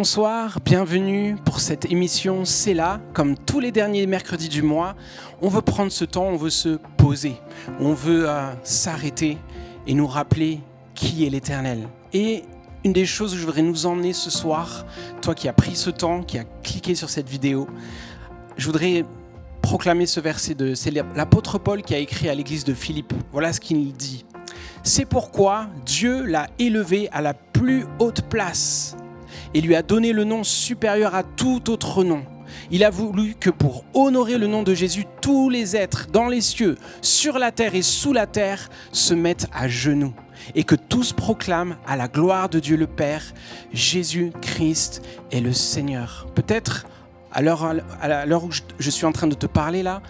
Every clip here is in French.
Bonsoir, bienvenue pour cette émission C'est là. Comme tous les derniers mercredis du mois, on veut prendre ce temps, on veut se poser, on veut s'arrêter et nous rappeler qui est l'Éternel. Et une des choses où je voudrais nous emmener ce soir, toi qui as pris ce temps, qui as cliqué sur cette vidéo, je voudrais proclamer ce verset, c'est l'apôtre Paul qui a écrit à l'église de Philippe. Voilà ce qu'il dit. C'est pourquoi Dieu l'a élevé à la plus haute place et lui a donné le nom supérieur à tout autre nom. Il a voulu que pour honorer le nom de Jésus, tous les êtres dans les cieux, sur la terre et sous la terre se mettent à genoux et que tous proclament à la gloire de Dieu le Père, Jésus-Christ est le Seigneur. Peut-être à l'heure où je suis en train de te parler là,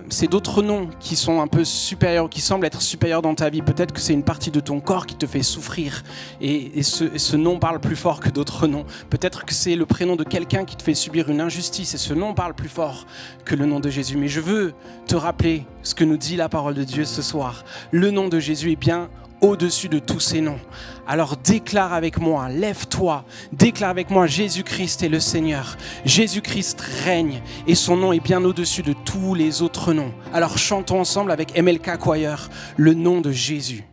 c'est d'autres noms qui sont un peu supérieurs, qui semblent être supérieurs dans ta vie. Peut-être que c'est une partie de ton corps qui te fait souffrir et ce nom parle plus fort que d'autres noms. Peut-être que c'est le prénom de quelqu'un qui te fait subir une injustice et ce nom parle plus fort que le nom de Jésus. Mais je veux te rappeler ce que nous dit la parole de Dieu ce soir. Le nom de Jésus est bien au-dessus de tous ces noms. Alors déclare avec moi, lève-toi, déclare avec moi, Jésus-Christ est le Seigneur. Jésus-Christ règne et son nom est bien au-dessus de tous les autres noms. Alors chantons ensemble avec MLK Choir, le nom de Jésus.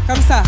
Comme ça.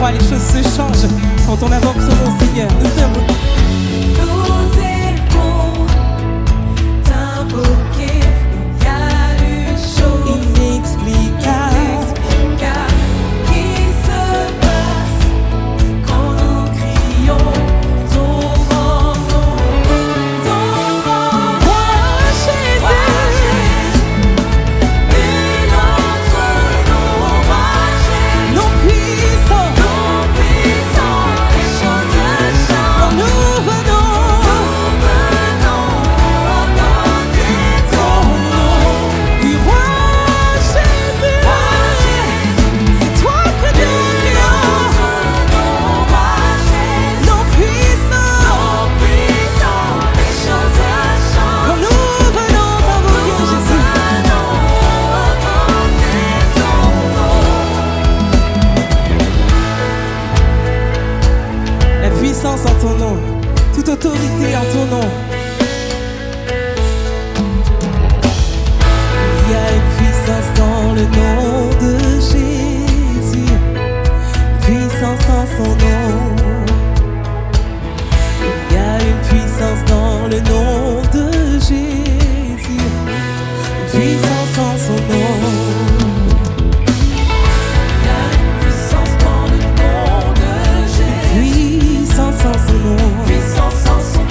Les choses se changent quand on invoque son nom, Seigneur. Nous aimons t'invoquer. Il y a une chose inexplicable qui se passe quand nous crions ton grand nom. Ton grand nom, Jésus. Et notre nom, Jésus. Nom puissant. En ton nom, toute autorité en ton nom. Il y a une puissance dans le nom de Jésus, une puissance en son nom. Il y a une puissance dans le nom de Jésus, une puissance en son nom. Puissance en son nom.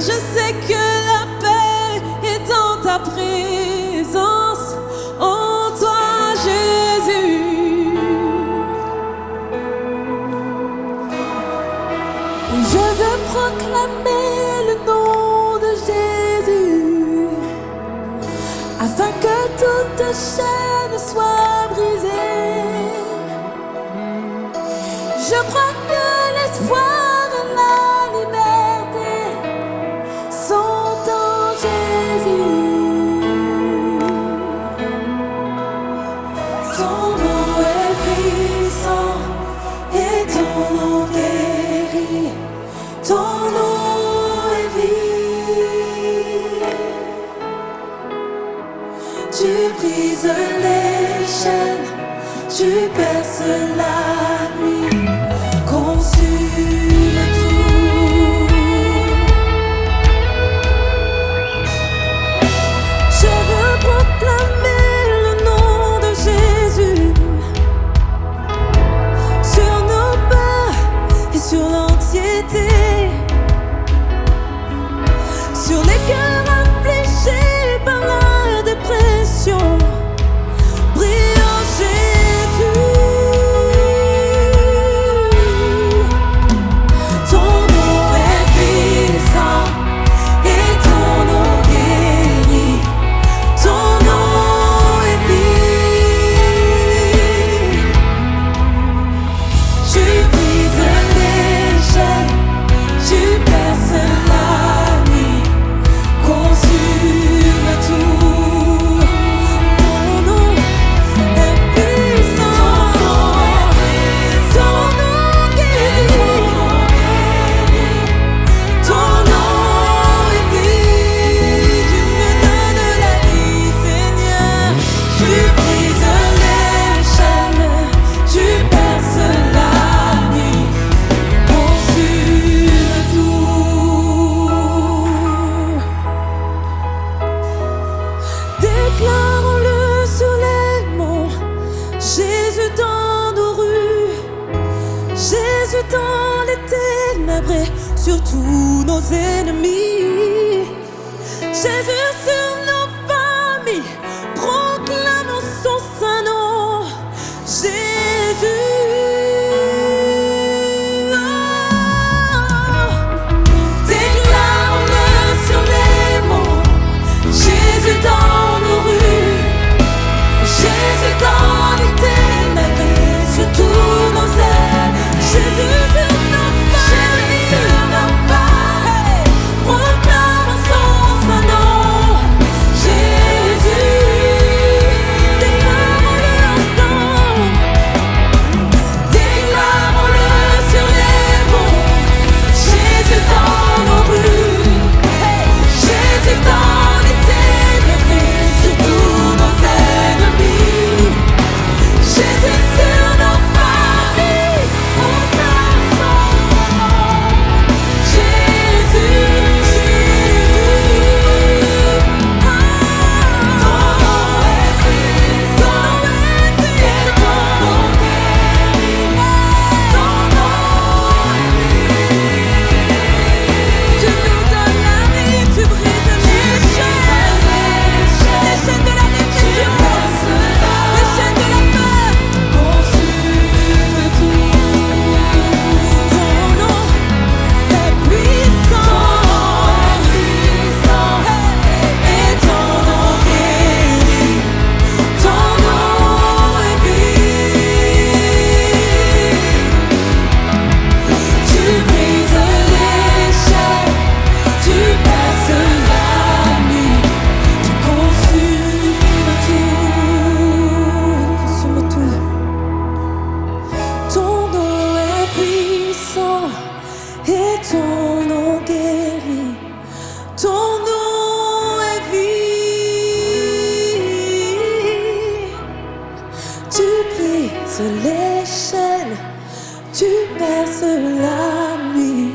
Je sais que la paix est dans ta présence, en toi Jésus. Je veux proclamer le nom de Jésus, afin que toute chaîne soit brisée. Je crois que l'espoir et la liberté sont en Jésus. Son nom est puissant et ton nom guérit. Ton nom est vie. Tu brises les chaînes, tu perces la nuit, consume tout. Je veux proclamer le nom de Jésus sur nos pas et sur l'anxiété, sur les cœurs affligés par la dépression. Brille en Jésus. Ton nom est puissant et ton nom guérit. Ton nom est vie. Tu brises les chaînes, tu perces la nuit, consume tout. Ton nom est puissant, ton nom guérit. Ton nom est vie. Tu me donnes la vie, Seigneur. Tu brises les chaînes, tu perces la nuit, consume tout. Déclarons-le sur les monts, Jésus dans nos rues, Jésus dans les ténèbres et sur tous nos ennemis. Jésus sur nos familles, proclamons son saint nom. Jésus. Déclarons-le sur les monts, Jésus dans nos rues, Jésus dans les ténèbres et sur tous nos ailes. Jésus sur nos familles, proclamons son saint nom. Jésus, déclarons-le ensemble. Déclarons-le sur les monts, Jésus dans nos rues, Jésus dans les ténèbres et sur tous nos ennemis. Jésus sur nos familles, proclame son nom. Jésus, ton nom est puissant et ton nom guérit. Ton nom est vie. Tu nous donnes la vie, tu brises les chaînes de la dépression, les chaînes de la peur, consume tout. Ton nom est puissant et ton nom guérit. Ton nom est vie. Tu brises les chaînes, tu perces la nuit, tu consumes tout. Ton nom est puissant et ton nom guérit. Ton nom est vie. Tu brises les chaînes, tu perces la nuit,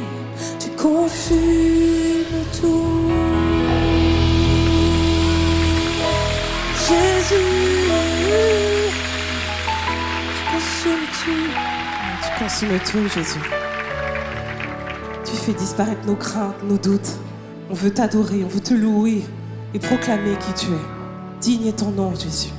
tu consumes tout. Jésus, tu consumes tout. Tu consumes tout, Jésus. Tu fais disparaître nos craintes, nos doutes, On veut t'adorer, on veut te louer et proclamer qui tu es. Digne est ton nom, Jésus.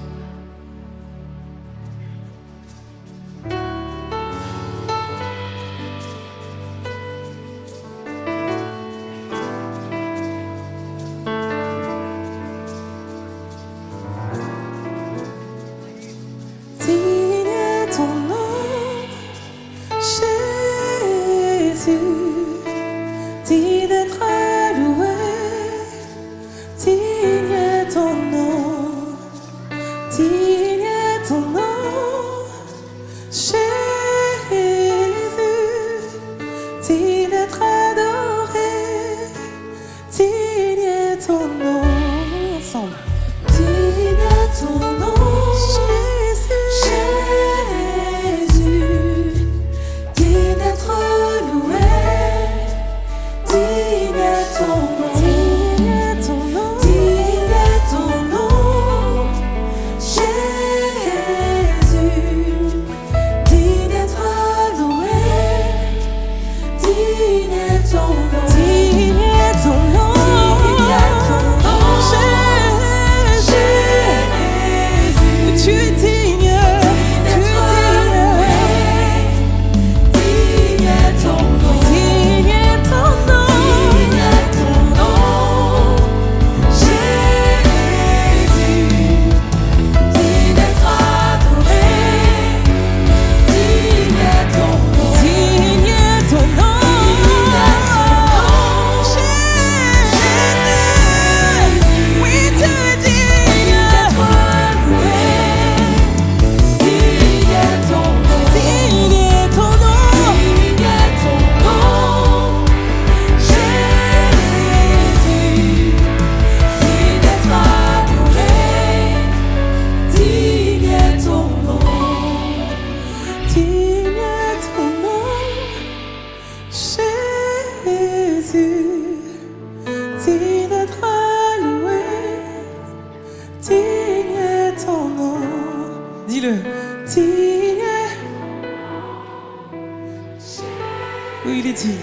Oui, il est digne.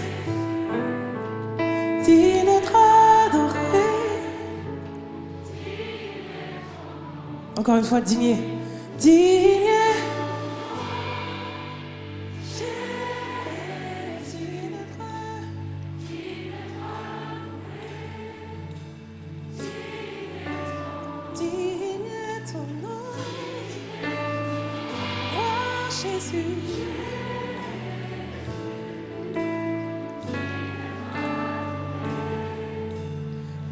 Digne d'être adoré. Encore une fois, digne. Digne. Jésus,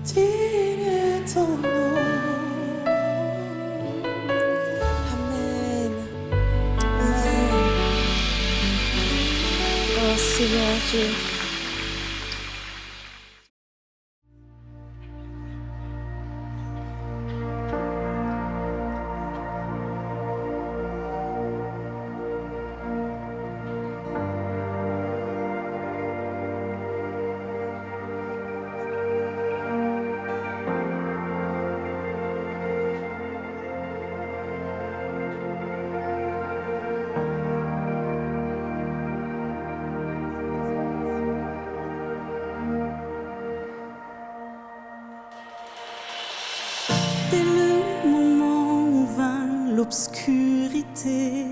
digne est ton nom. Amen. Amen. Oh Seigneur Dieu. Dès le moment où vint l'obscurité,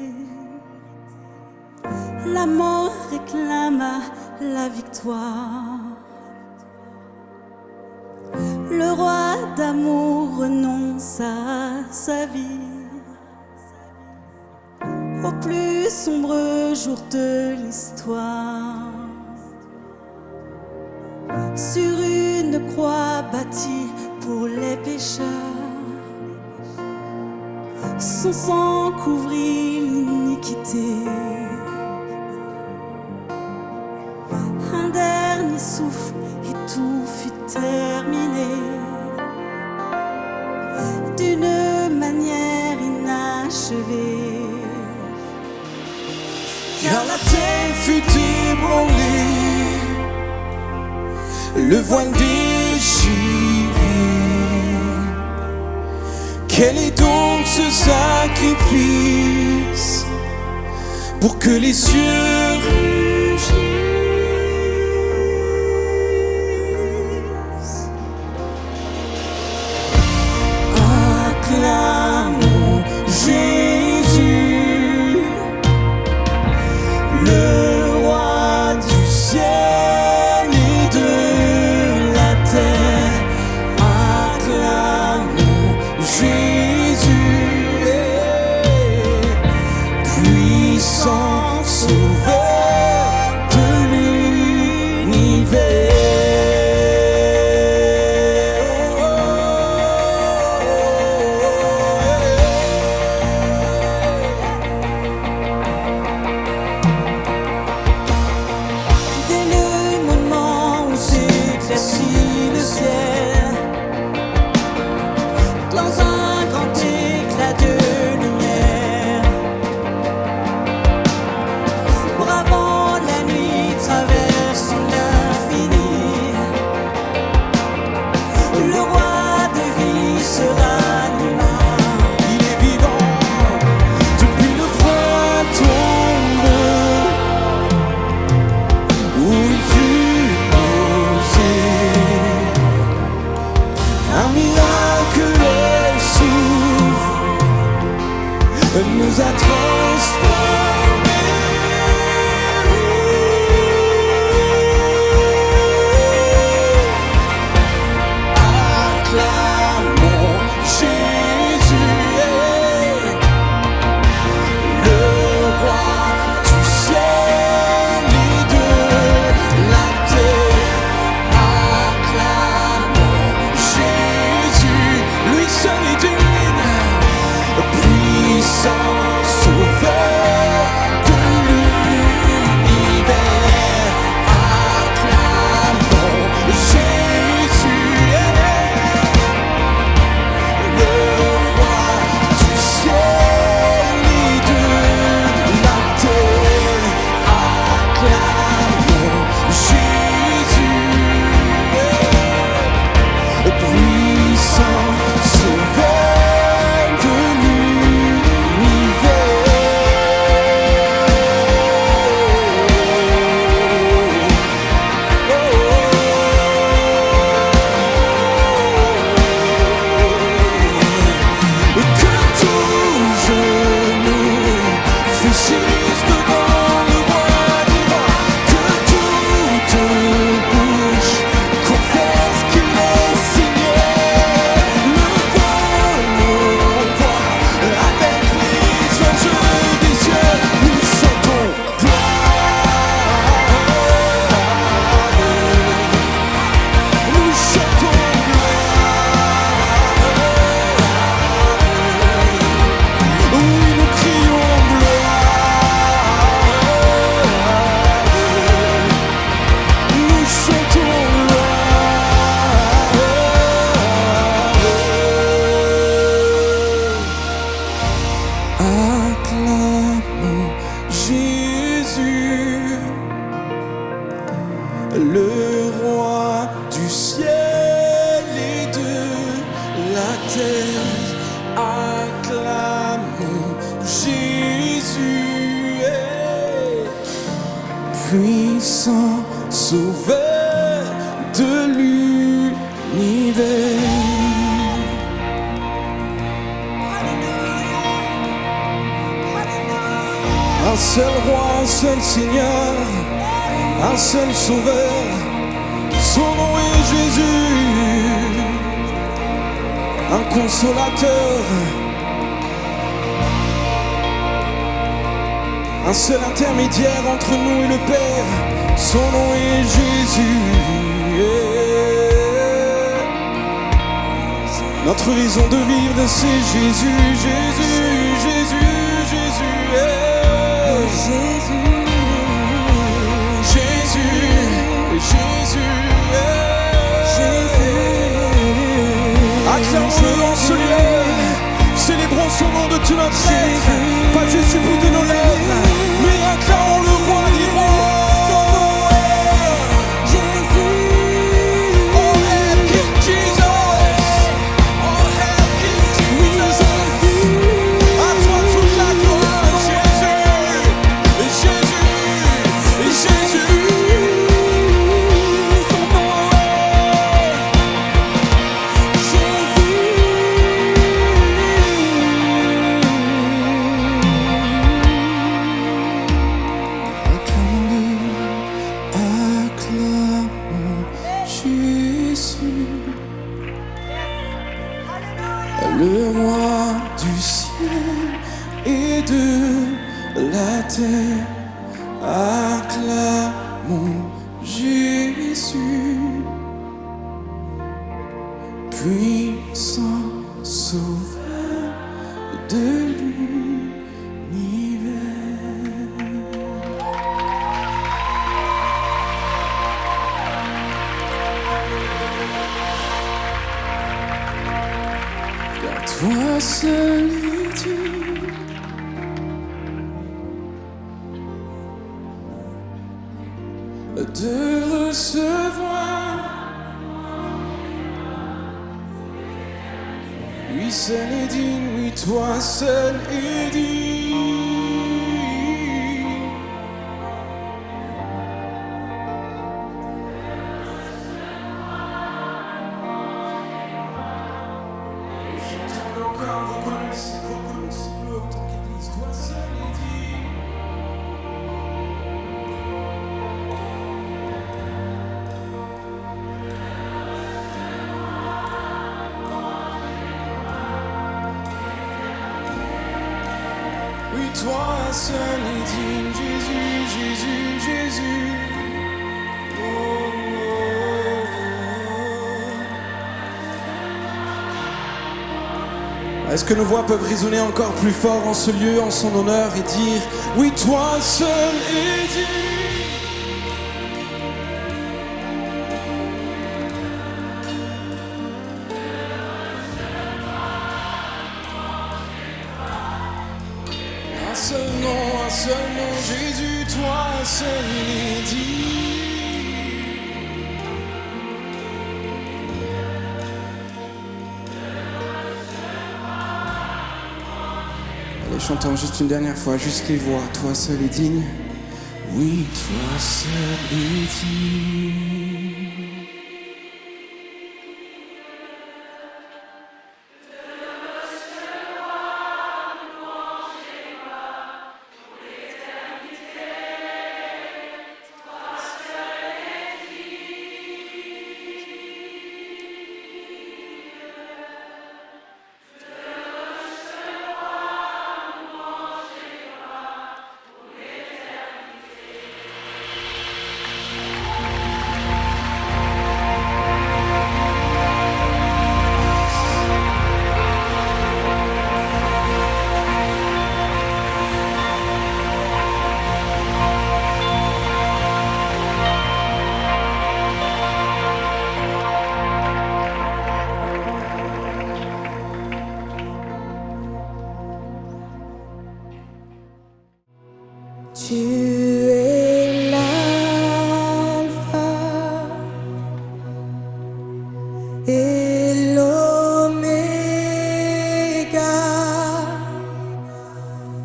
la mort réclama la victoire. Le roi d'amour renonce à sa vie au plus sombre jour de l'histoire. Sur une croix bâtie pour les pécheurs, son sang couvrit l'iniquité. Un dernier souffle et tout fut terminé. D'une manière inachevée. Car la terre fut ébranlée, le voile déchiré. Quel est donc ce sacrifice pour que les cieux rugissent? nous a transformés. Acclamons Jésus, le roi du ciel et de la terre. Acclamons Jésus, lui seul est digne, puissant sauveur de l'univers. Acclamons Jésus, le roi du ciel et de la terre. Acclamons Jésus, puissant sauveur de l'univers. Que tout genou fléchisse devant le roi divin, que toute bouche confesse qu'il est Seigneur. Levons nos voix avec les anges des cieux, nous chantons gloire. Nous chantons gloire. Oui, nous crions gloire. Nous chantons gloire. Acclamons Jésus, le roi du ciel et de la terre. Acclamons Jésus, puissant sauveur de l'univers. Un seul roi, un seul Seigneur, un seul sauveur, son nom est Jésus, un consolateur, un seul intermédiaire entre nous et le Père, son nom est Jésus. Notre raison de vivre, c'est Jésus, Jésus, Jésus, Jésus. Jésus, Jésus, acclamons-le en ce lieu, célébrons son nom de tout notre être, pas juste du bout de nos lèvres, mais acclamons le roi des rois. Oh, hail King Jesus, oh, hail King Jesus, à toi toute la gloire, Jésus, Jésus. Le roi du ciel et de la terre, acclamons Jésus, puissant sauveur de l'univers. Car toi seul est digne de recevoir, lui seul est digne, oui toi seul est digne. Encore, reconnaissez-le en tant qu'Église, toi Oui, toi seul est digne, Jésus, Jésus, Jésus. Oh, oh, oh. Est-ce que nos voix peuvent résonner encore plus fort en ce lieu, en son honneur, et dire oui, toi seul est digne. Un seul nom, Jésus, toi seul est digne. Allez, chantons juste une dernière fois, juste les voix. Toi seul est digne. Oui, toi seul est digne. Tu es l'alpha et l'oméga.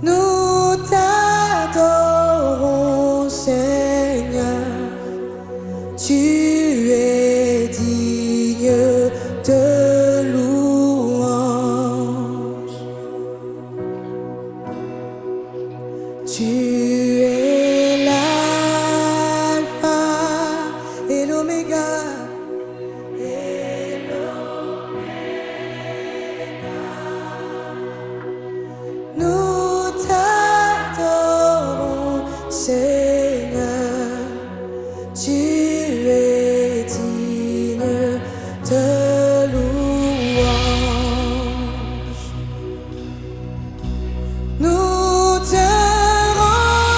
Nous t'adorons, Seigneur. Tu es digne de louange. Tu es l'alpha et l'oméga. Nous t'adorons, Seigneur. Tu es digne de louange. Nous te rendons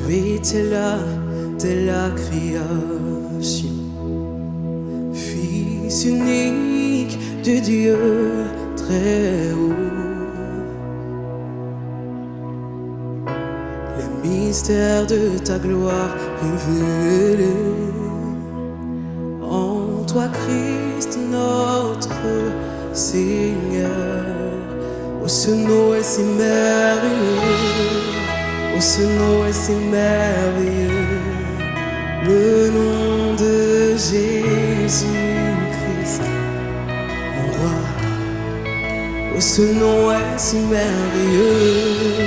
Oui, t'es là, dès la création. Fils unique de Dieu très haut. Les mystères de ta gloire révélés en toi, Christ, notre Seigneur. Oh, ce nom est si merveilleux. Oh, ce nom est si merveilleux. Le nom de Jésus-Christ, mon roi. Oh, ce nom est si merveilleux.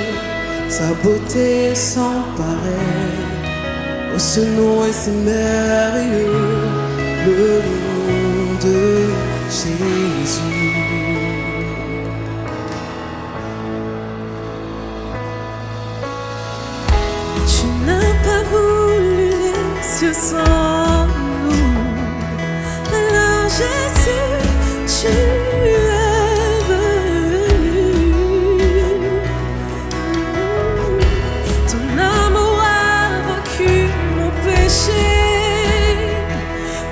Sa beauté sans pareil. Oh, ce nom est si merveilleux. Le nom de Jésus. Tu n'as pas voulu les cieux sans nous. Alors Jésus, tu es venu. Ton amour a vaincu mon péché.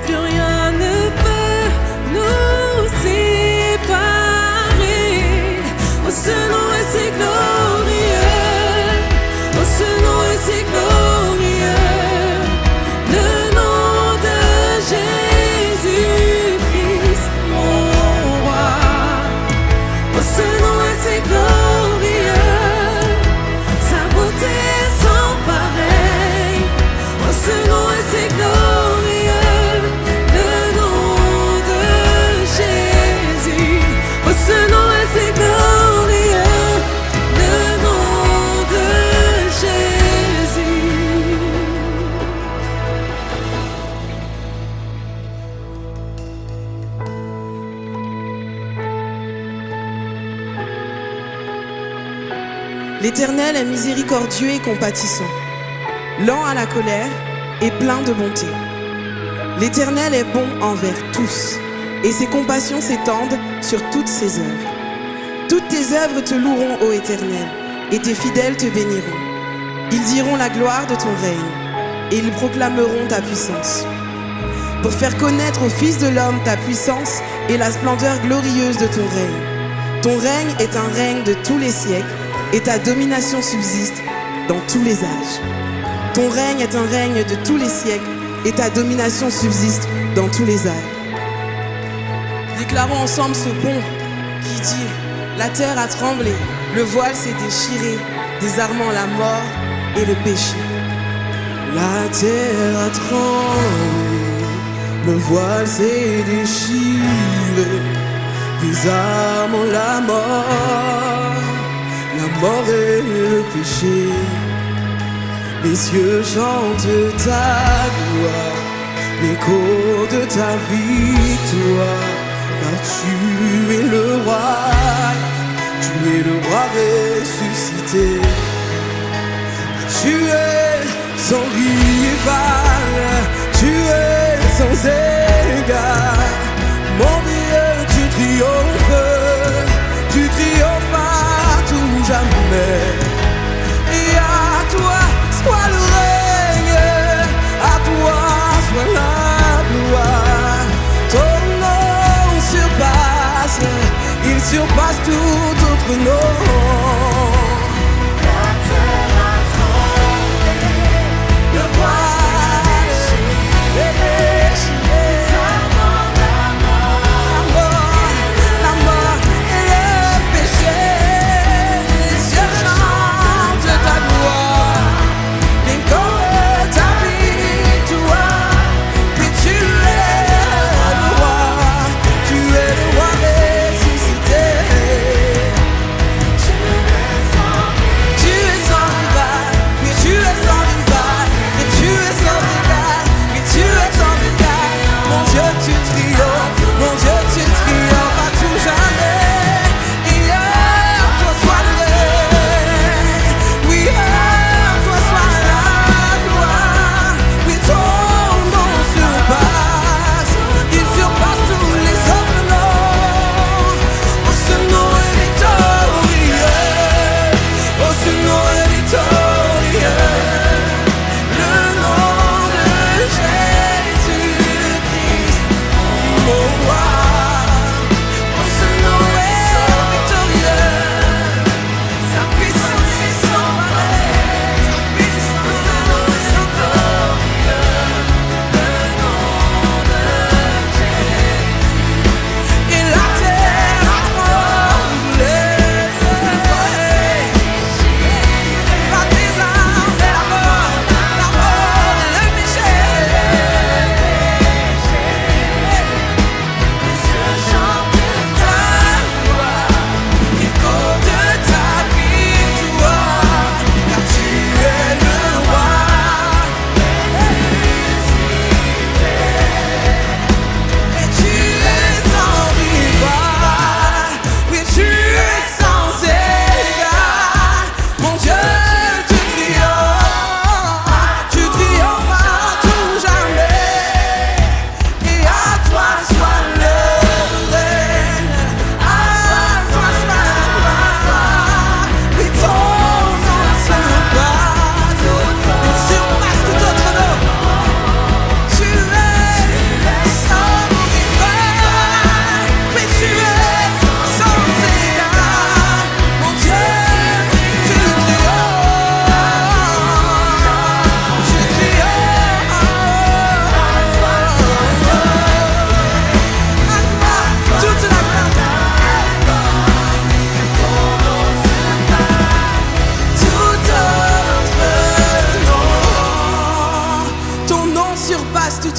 Plus rien ne peut nous séparer. Oh, ce nom est si glorieux. Oh, ce nom est si glorieux. Le nom de Jésus-Christ, mon roi. Oh, ce nom est si glorieux. Sa beauté sans pareil. Oh, ce nom est si glorieux. Le nom de Jésus. Oh, ce nom est si glorieux. Le nom de Jésus. L'Éternel est miséricordieux et compatissant, lent à la colère et plein de bonté. L'Éternel est bon envers tous, et ses compassions s'étendent sur toutes ses œuvres. Toutes tes œuvres te loueront, ô Éternel, et tes fidèles te béniront. Ils diront la gloire de ton règne, et ils proclameront ta puissance. Pour faire connaître aux fils de l'homme ta puissance et la splendeur glorieuse de ton règne. Ton règne est un règne de tous les siècles, et ta domination subsiste dans tous les âges. Ton règne est un règne de tous les siècles, et ta domination subsiste dans tous les âges. Déclarons ensemble ce pont qui dit: la terre a tremblé, le voile s'est déchiré, désarmant la mort et le péché. La terre a tremblé, le voile s'est déchiré, désarmant la mort et le péché. Les cieux chantent ta gloire, l'écho de ta victoire, car tu es le roi ressuscité. Tu es sans rival, tu es sans égard. Mon Dieu, tu triomphes à tout jamais. Et à toi soit le règne, à toi soit la gloire. Ton nom surpasse, il surpasse tout autre nom. La terre a tremblé, le voile est déchiré, désarmant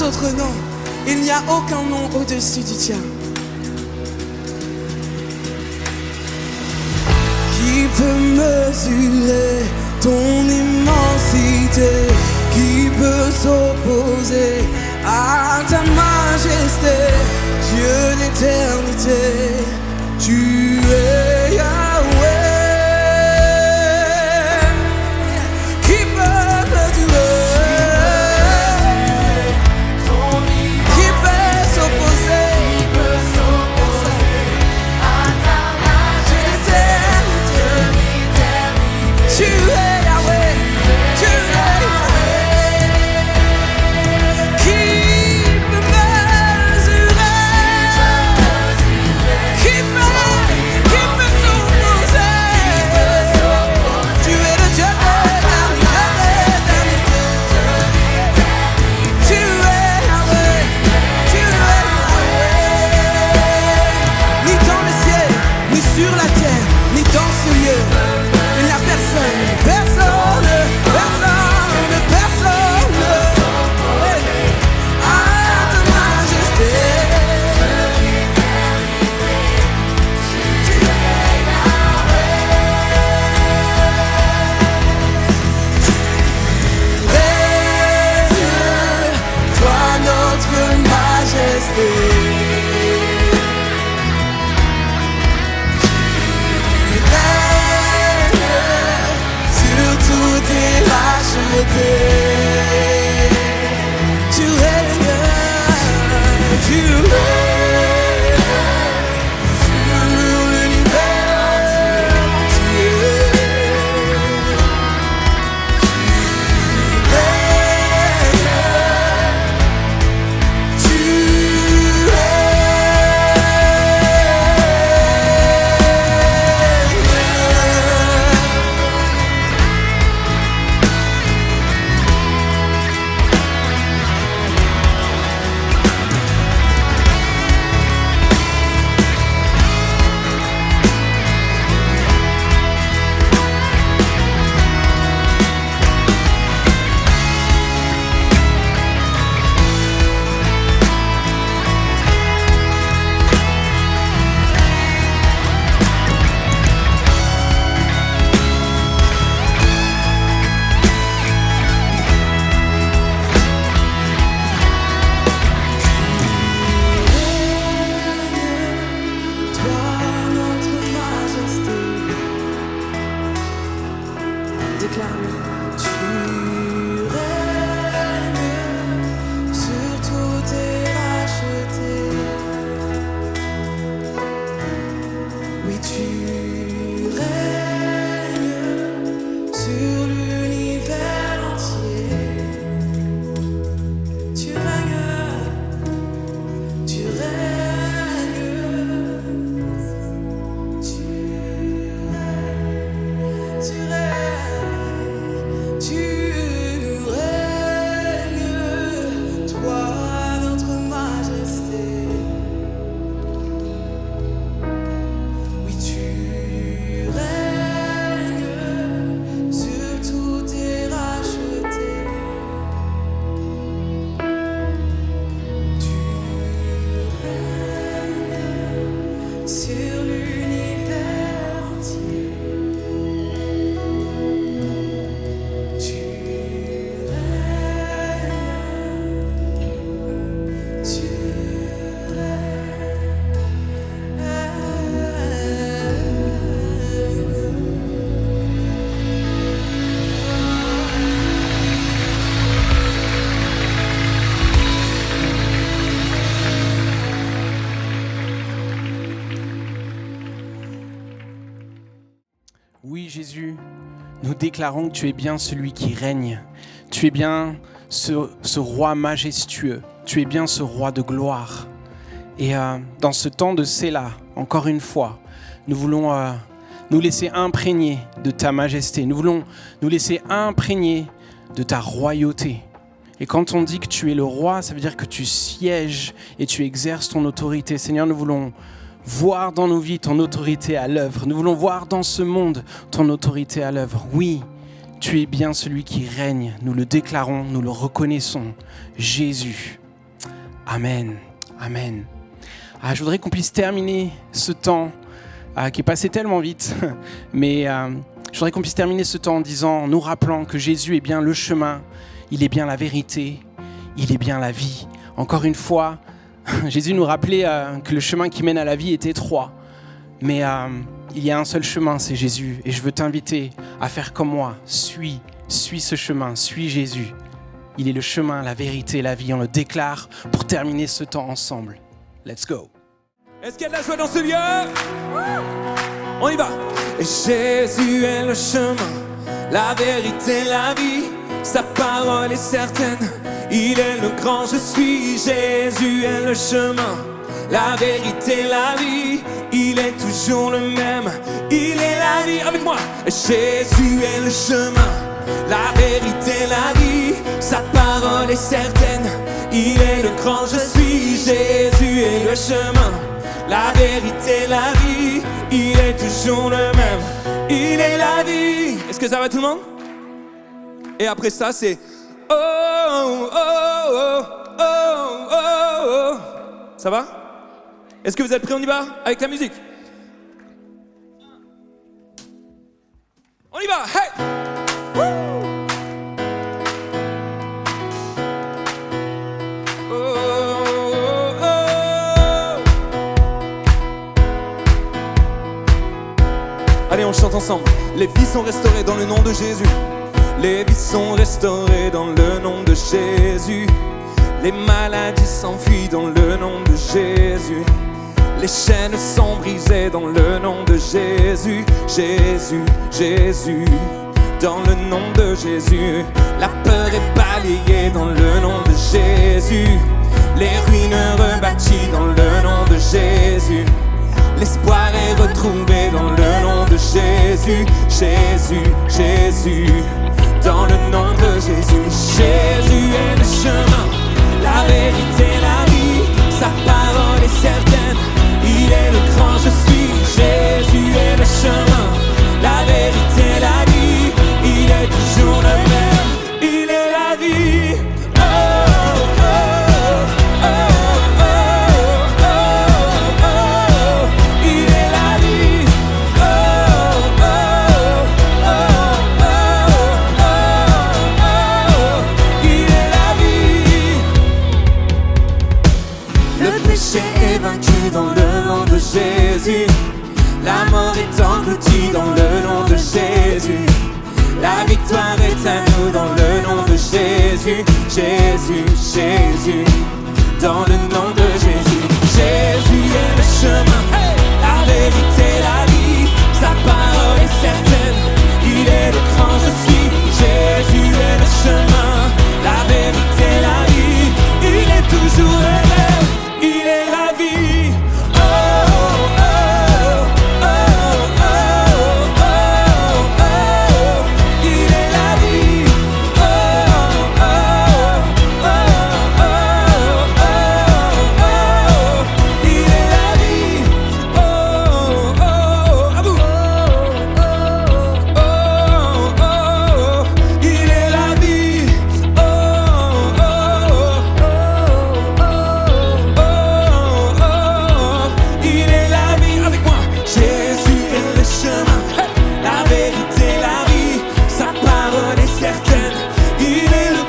tout autre nom. Il n'y a aucun nom au-dessus du tien. Qui peut mesurer ton immensité? Qui peut s'opposer à ta majesté? Dieu d'éternité, tu es Yahweh. Qui peut mesurer? Qui peut s'opposer? Tu es Yahweh, tu es Yahweh. Qui peut mesurer? Qui peut s'opposer? Tu es le Dieu d'éternité. Tu es Yahweh, tu es Yahweh. Ni dans le ciel, ni sur la terre, ni dans ce lieu. Il n'y a personne, personne, personne, personne à ta majesté. Règne, toi notre majesté. Tu règnes, tu règnes sur l'univers entier. Tu déclare-le. Tu règnes, sur tout est racheté. Oui, tu règnes sur l'univers entier. Tu règnes, tu règnes, tu règnes, tu règnes, tu règnes, toi notre majesté. Oui, tu règnes, sur tout est racheté. Tu règnes sur l'univers entier. Tu règnes, tu Oui, Jésus, nous déclarons que tu es bien celui qui règne. Tu es bien ce roi majestueux. Tu es bien ce roi de gloire. Et dans ce temps de Sélah, encore une fois, nous voulons nous laisser imprégner de ta majesté. Nous voulons nous laisser imprégner de ta royauté. Et quand on dit que tu es le roi, ça veut dire que tu sièges et tu exerces ton autorité. Seigneur, nous voulons voir dans nos vies ton autorité à l'œuvre. Nous voulons voir dans ce monde ton autorité à l'œuvre. Oui, tu es bien celui qui règne. Nous le déclarons, nous le reconnaissons. Jésus. Amen. Amen. Je voudrais qu'on puisse terminer ce temps qui est passé tellement vite, mais je voudrais qu'on puisse terminer ce temps en nous rappelant que Jésus est bien le chemin, il est bien la vérité, il est bien la vie. Encore une fois, Jésus nous rappelait que le chemin qui mène à la vie est étroit, mais il y a un seul chemin, c'est Jésus. Et je veux t'inviter à faire comme moi, suis ce chemin, suis Jésus. Il est le chemin, la vérité, la vie. On le déclare pour terminer ce temps ensemble. Let's go. Est-ce qu'il y a de la joie dans ce lieu? On y va. Et Jésus est le chemin, la vérité, la vie. Sa parole est certaine, il est le grand je suis. Jésus est le chemin, la vérité, la vie. Il est toujours le même, il est la vie. Avec moi. Et Jésus est le chemin, la vérité, la vie. Sa parole est certaine, il est le grand je suis. Jésus est le chemin, la vérité, la vie. Il est toujours le même, il est la vie. Est-ce que ça va tout le monde? Et après ça c'est oh, oh, oh, oh, oh, oh. Ça va? Est-ce que vous êtes prêts? On y va avec la musique. On y va, hey! Woo! Allez, on chante ensemble. Les vies sont restaurées dans le nom de Jésus. Les vies sont restaurées dans le nom de Jésus. Les maladies s'enfuient dans le nom de Jésus. Les chaînes sont brisées dans le nom de Jésus. Jésus, Jésus, dans le nom de Jésus. La peur est balayée dans le nom de Jésus. Les ruines rebâties dans le nom de Jésus. L'espoir est retrouvé dans le nom de Jésus. Jésus, Jésus, dans le nom de Jésus. Jésus est le chemin, la vérité, la vie. Sa parole est certaine, il est le grand je suis. Jésus est le chemin, la vérité, la vie. Il est toujours le même, il est la vie. Oh, oh, oh, oh, oh, oh, oh. Il est la vie. Oh, oh, oh, oh, oh, oh. Il est la vie. Le péché est vaincu dans le nom de Jésus. La mort est engloutie dans le nom de Jésus. La victoire est à nous dans le nom de Jésus. Jésus, Jésus, dans le nom de Jésus. Jésus est le chemin, la vérité, la vie. Sa parole est certaine, il est le grand je suis. Jésus est le chemin, la vérité, la vie. Il est toujours le même, il est la vie. Oh, oh, oh, oh, oh, oh, oh. Il est la vie. Oh, oh, oh, oh, oh, oh. Il est la vie. Oh, oh, à vous. Oh, oh, il est la vie. Oh, oh, il est la vie. Avec moi. Jésus est le chemin, la vérité, la vie. Sa parole est certaine, il est le